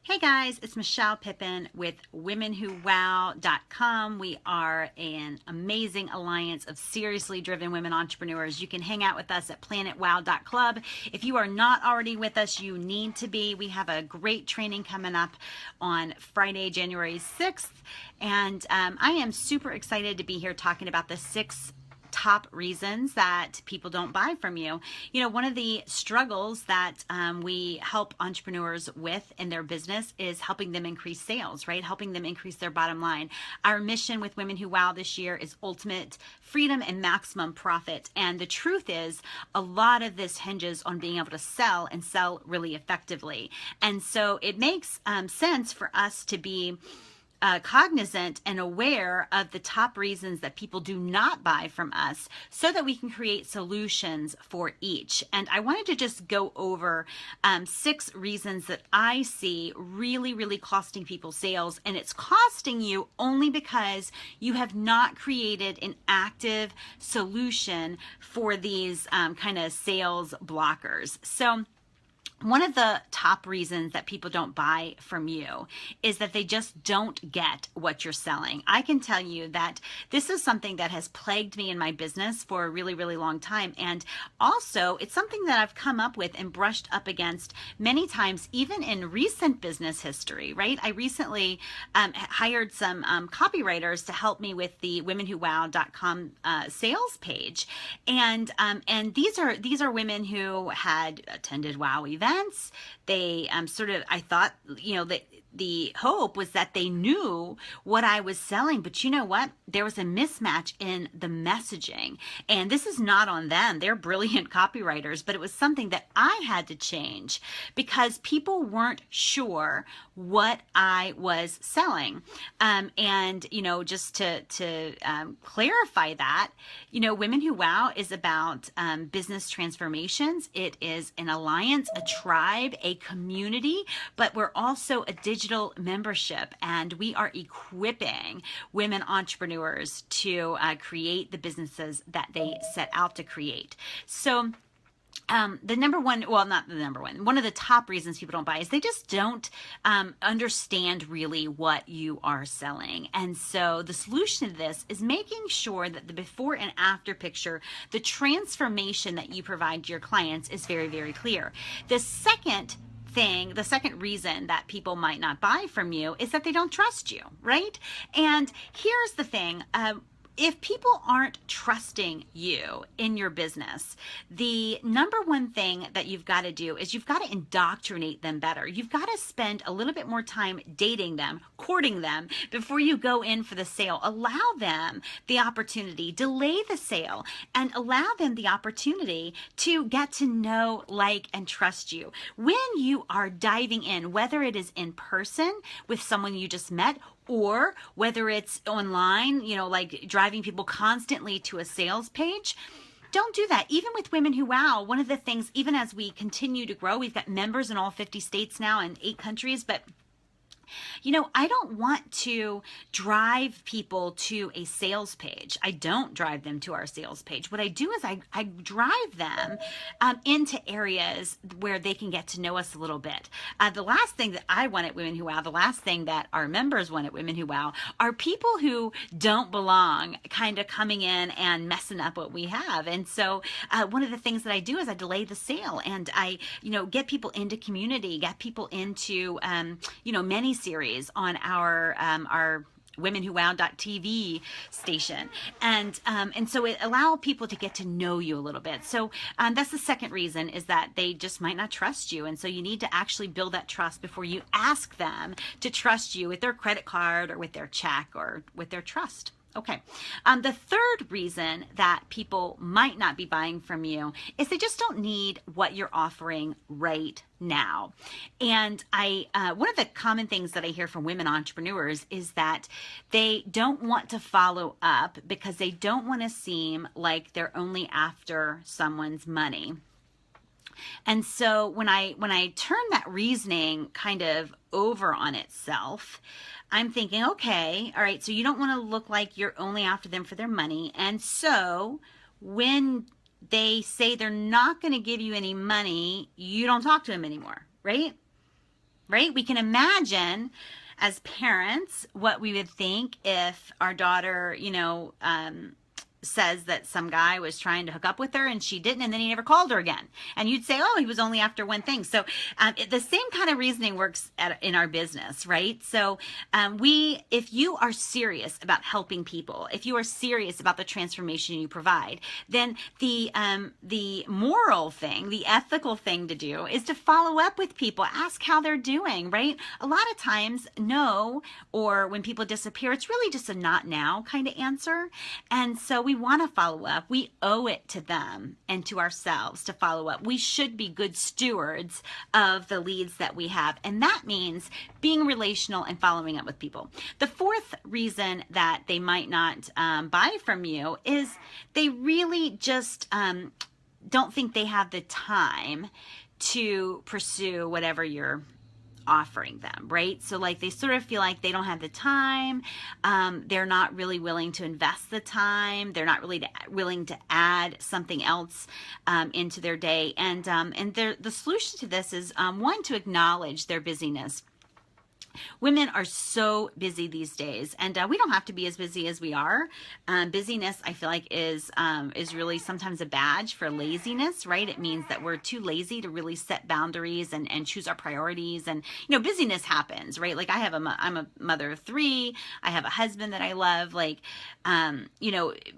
Hey guys, it's Michelle Pippin with WomenWhoWOW.com. We are an amazing alliance of seriously driven women entrepreneurs. You can hang out with us at PlanetWOW.club. If you are not already with us, you need to be. We have a great training coming up on Friday, January 6th. And I am super excited to be here talking about the 6 top reasons that people don't buy from you. You know, one of the struggles that we help entrepreneurs with in their business is helping them increase sales, right? Helping them increase their bottom line. Our mission with Women Who Wow this year is ultimate freedom and maximum profit. And the truth is, a lot of this hinges on being able to sell and sell really effectively. And so it makes sense for us to be cognizant and aware of the top reasons that people do not buy from us so that we can create solutions for each. And I wanted to just go over 6 reasons that I see really costing people sales. And it's costing you only because you have not created an active solution for these kind of sales blockers. So one of the top reasons that people don't buy from you is that they just don't get what you're selling. I can tell you that this is something that has plagued me in my business for a really long time. And also, it's something that I've come up with and brushed up against many times, even in recent business history, right? I recently hired some copywriters to help me with the WomenWhoWOW.com sales page. And these are women who had attended WOW events. They I thought, the hope was that they knew what I was selling, but you know what? There was a mismatch in the messaging. And this is not on them. They're brilliant copywriters, but it was something that I had to change because people weren't sure what I was selling. And just to clarify that, Women Who Wow is about business transformations. It is an alliance, a tribe, a community, but we're also a digital membership, and we are equipping women entrepreneurs to create the businesses that they set out to create. So the number one, well, not the number one of the top reasons people don't buy is they just don't understand really what you are selling. And so the solution to this is making sure that the before and after picture, the transformation that you provide to your clients is very clear. The second reason that people might not buy from you is that they don't trust you, right? And here's the thing. If people aren't trusting you in your business, the number one thing that you've got to do is you've got to indoctrinate them better. You've got to spend a little bit more time dating them, courting them before you go in for the sale. Allow them the opportunity, delay the sale, and allow them the opportunity to get to know, like, and trust you. When you are diving in, whether it is in person with someone you just met, or whether it's online, like driving people constantly to a sales page, don't do that. Even with Women Who Wow, one of the things, even as we continue to grow, we've got members in all 50 states now and 8 countries, but I don't want to drive people to a sales page. I don't drive them to our sales page. What I do is I drive them into areas where they can get to know us a little bit. The last thing that I want at Women Who Wow, the last thing that our members want at Women Who Wow are people who don't belong kind of coming in and messing up what we have. And so one of the things that I do is I delay the sale, and I, get people into community, get people into, many series on our WomenWhoWow.tv station, and so it allows people to get to know you a little bit. So that's the second reason, is that they just might not trust you, and so you need to actually build that trust before you ask them to trust you with their credit card or with their check or with their trust. Okay. The third reason that people might not be buying from you is they just don't need what you're offering right now. And one of the common things that I hear from women entrepreneurs is that they don't want to follow up because they don't want to seem like they're only after someone's money. And so when I turn that reasoning kind of over on itself, I'm thinking, okay, all right, so you don't want to look like you're only after them for their money. And so when they say they're not going to give you any money, you don't talk to them anymore, right? right? We can imagine as parents what we would think if our daughter, says that some guy was trying to hook up with her and she didn't, and then he never called her again. And you'd say, oh, he was only after one thing. So the same kind of reasoning works in our business, right? So if you are serious about helping people, if you are serious about the transformation you provide, then the moral thing, the ethical thing to do is to follow up with people, ask how they're doing, right? A lot of times, no, or when people disappear, it's really just a not now kind of answer. And so we want to follow up. We owe it to them and to ourselves to follow up. We should be good stewards of the leads that we have. And that means being relational and following up with people. The fourth reason that they might not buy from you is they really just don't think they have the time to pursue whatever you're offering them, right? So like they sort of feel like they don't have the time. They're not really willing to invest the time. They're not really willing to add something else into their day. And the solution to this is one, to acknowledge their busyness. Women are so busy these days, and we don't have to be as busy as we are. Busyness, I feel like, is really sometimes a badge for laziness, right? It means that we're too lazy to really set boundaries and choose our priorities. And busyness happens, right? Like I'm a mother of 3. I have a husband that I love. Like,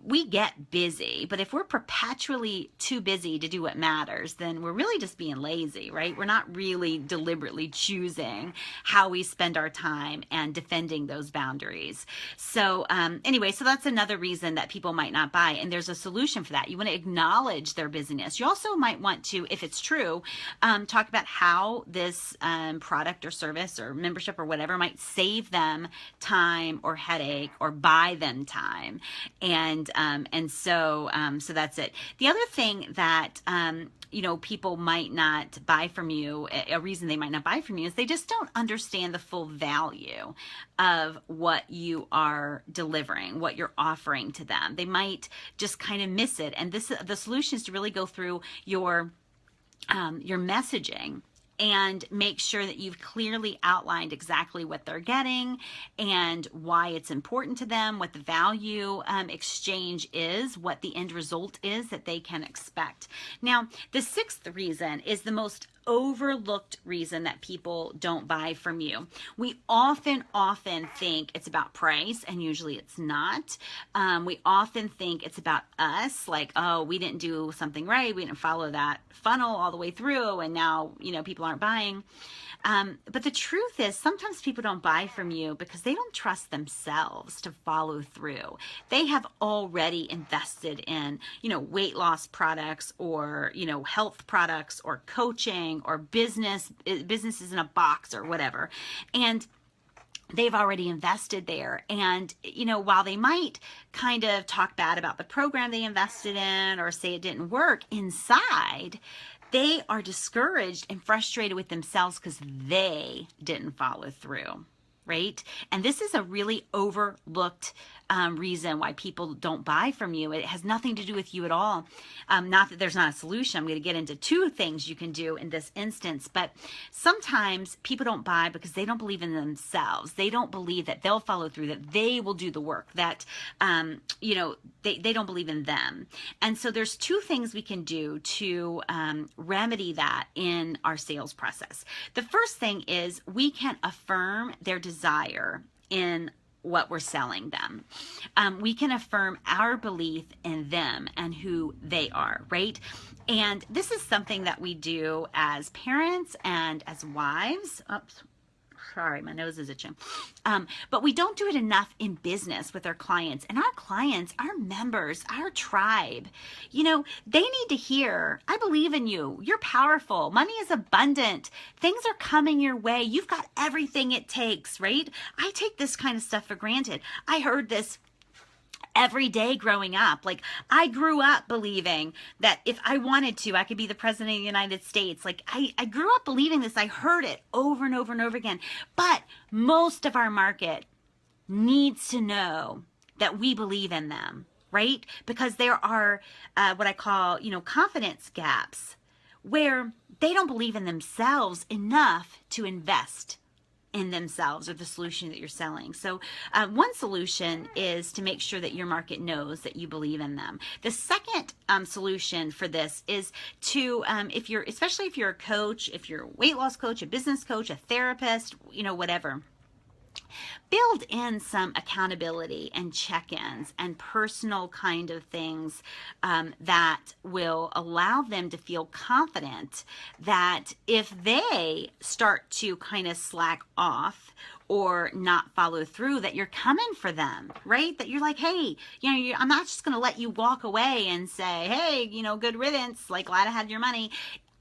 we get busy, but if we're perpetually too busy to do what matters, then we're really just being lazy, right? We're not really deliberately choosing how we spend our time and defending those boundaries. So anyway, so that's another reason that people might not buy. And there's a solution for that. You want to acknowledge their busyness. You also might want to, if it's true, talk about how this product or service or membership or whatever might save them time or headache or buy them time. And so that's it. The other thing that people might not buy from you, a reason they might not buy from you, is they just don't understand the full value of what you are delivering, what you're offering to them. They might just kind of miss it. And the solution is to really go through your messaging and make sure that you've clearly outlined exactly what they're getting and why it's important to them, what the value exchange is, what the end result is that they can expect. Now, the sixth reason is the most overlooked reason that people don't buy from you. We often think it's about price, and usually it's not. We often think it's about us, like, oh, we didn't do something right, we didn't follow that funnel all the way through, and now people aren't buying. But the truth is, sometimes people don't buy from you because they don't trust themselves to follow through. They have already invested in, weight loss products or, health products or coaching or businesses in a box or whatever. And they've already invested there. And, while they might kind of talk bad about the program they invested in or say it didn't work, inside, they are discouraged and frustrated with themselves because they didn't follow through, right? And this is a really overlooked reason why people don't buy from you. It has nothing to do with you at all. Not that there's not a solution. I'm going to get into 2 things you can do in this instance, but sometimes people don't buy because they don't believe in themselves. They don't believe that they'll follow through, that they will do the work, that, they don't believe in them. And so there's 2 things we can do to remedy that in our sales process. The first thing is we can affirm their desire in what we're selling them. We can affirm our belief in them and who they are, right? And this is something that we do as parents and as wives. Oops. Sorry, my nose is itching. But we don't do it enough in business with our clients. And our clients, our members, our tribe, they need to hear, I believe in you. You're powerful. Money is abundant. Things are coming your way. You've got everything it takes, right? I take this kind of stuff for granted. I heard this every day growing up. Like, I grew up believing that if I wanted to, I could be the president of the United States. Like, I grew up believing this. I heard it over and over and over again. But most of our market needs to know that we believe in them, right? Because there are what I call, confidence gaps where they don't believe in themselves enough to invest in themselves or the solution that you're selling. So one solution is to make sure that your market knows that you believe in them. The second solution for this is to, especially if you're a coach, if you're a weight loss coach, a business coach, a therapist, whatever, build in some accountability and check-ins and personal kind of things that will allow them to feel confident that if they start to kind of slack off or not follow through, that you're coming for them, right? That you're like, hey, I'm not just going to let you walk away and say, hey, good riddance, like, glad I had your money.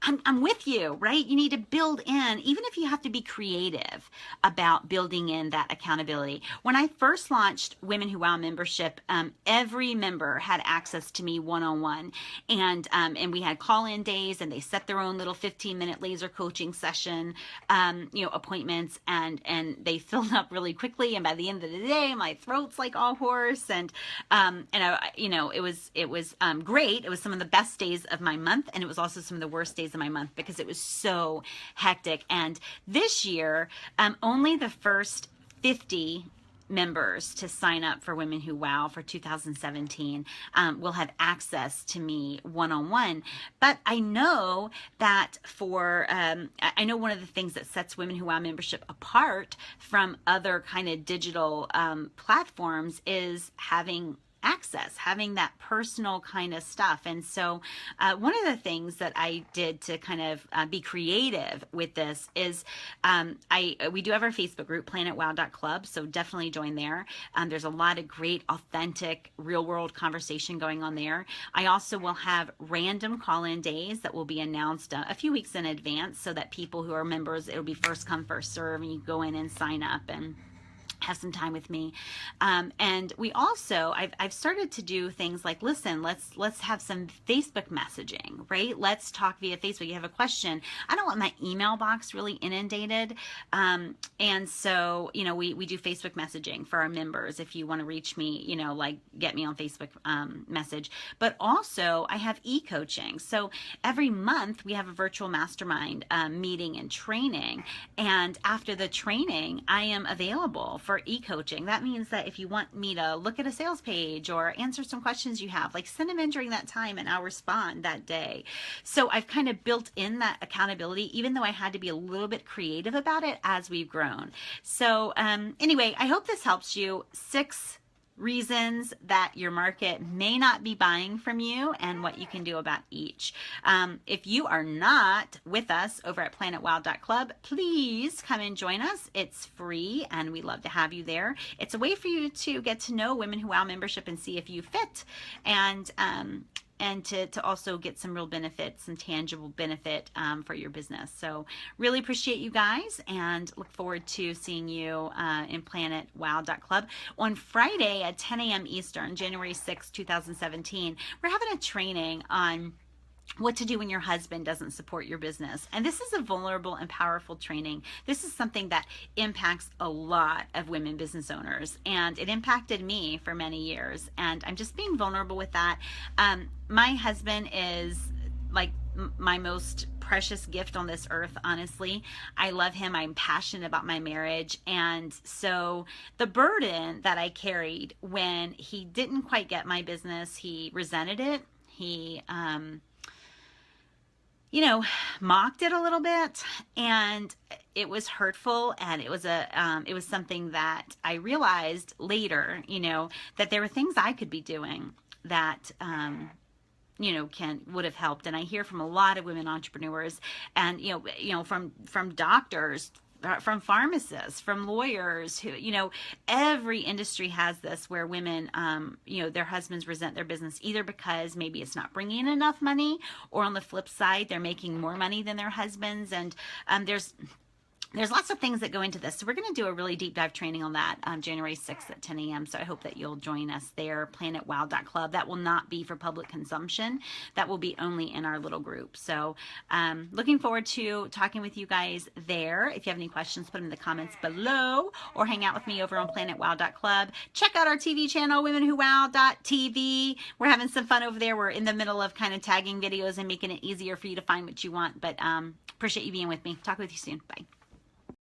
I'm with you, right? You need to build in, even if you have to be creative about building in that accountability. When I first launched Women Who Wow membership, every member had access to me one-on-one, and we had call-in days, and they set their own little 15-minute laser coaching session, appointments, and they filled up really quickly. And by the end of the day, my throat's like all hoarse, and it was great. It was some of the best days of my month, and it was also some of the worst days of my month because it was so hectic. And this year, only the first 50 members to sign up for Women Who Wow for 2017 will have access to me one-on-one. But I know that I know one of the things that sets Women Who Wow membership apart from other kind of digital platforms is having that personal kind of stuff. And so one of the things that I did to kind of be creative with this is we do have our Facebook group, PlanetWOW.club, so definitely join there. There's a lot of great, authentic, real-world conversation going on there. I also will have random call-in days that will be announced a few weeks in advance so that people who are members, it'll be first come, first serve, and you go in and sign up and have some time with me. And we also, I've started to do things like, listen, let's have some Facebook messaging, right? Let's talk via Facebook. You have a question. I don't want my email box really inundated. And so, we do Facebook messaging for our members. If you want to reach me, like get me on Facebook message. But also I have e-coaching. So every month we have a virtual mastermind meeting and training. And after the training, I am available for e-coaching. That means that if you want me to look at a sales page or answer some questions you have, like send them in during that time and I'll respond that day. So I've kind of built in that accountability, even though I had to be a little bit creative about it as we've grown. So anyway, I hope this helps you. 6 reasons that your market may not be buying from you and what you can do about each. If you are not with us over at PlanetWOW.club, please come and join us. It's free and we love to have you there. It's a way for you to get to know Women Who Wow membership and see if you fit, and to also get some real benefits, some tangible benefit for your business. So really appreciate you guys and look forward to seeing you in PlanetWOW.club. On Friday at 10 a.m. Eastern, January 6, 2017, we're having a training on what to do when your husband doesn't support your business. And this is a vulnerable and powerful training. This is something that impacts a lot of women business owners, and it impacted me for many years. And I'm just being vulnerable with that. My husband is like my most precious gift on this earth, honestly. I love him. I'm passionate about my marriage. And so the burden that I carried when he didn't quite get my business, he resented it. He, mocked it a little bit, and it was hurtful. And it was something that I realized later, that there were things I could be doing that, would have helped. And I hear from a lot of women entrepreneurs, and, from doctors, from pharmacists, from lawyers, who, every industry has this where women, their husbands resent their business either because maybe it's not bringing in enough money, or on the flip side, they're making more money than their husbands. And there's there's lots of things that go into this. So we're going to do a really deep dive training on that January 6th at 10 a.m. So I hope that you'll join us there, PlanetWOW.club. That will not be for public consumption. That will be only in our little group. So looking forward to talking with you guys there. If you have any questions, put them in the comments below or hang out with me over on PlanetWOW.club. Check out our TV channel, WomenWhoWow.tv. We're having some fun over there. We're in the middle of kind of tagging videos and making it easier for you to find what you want. But appreciate you being with me. Talk with you soon. Bye.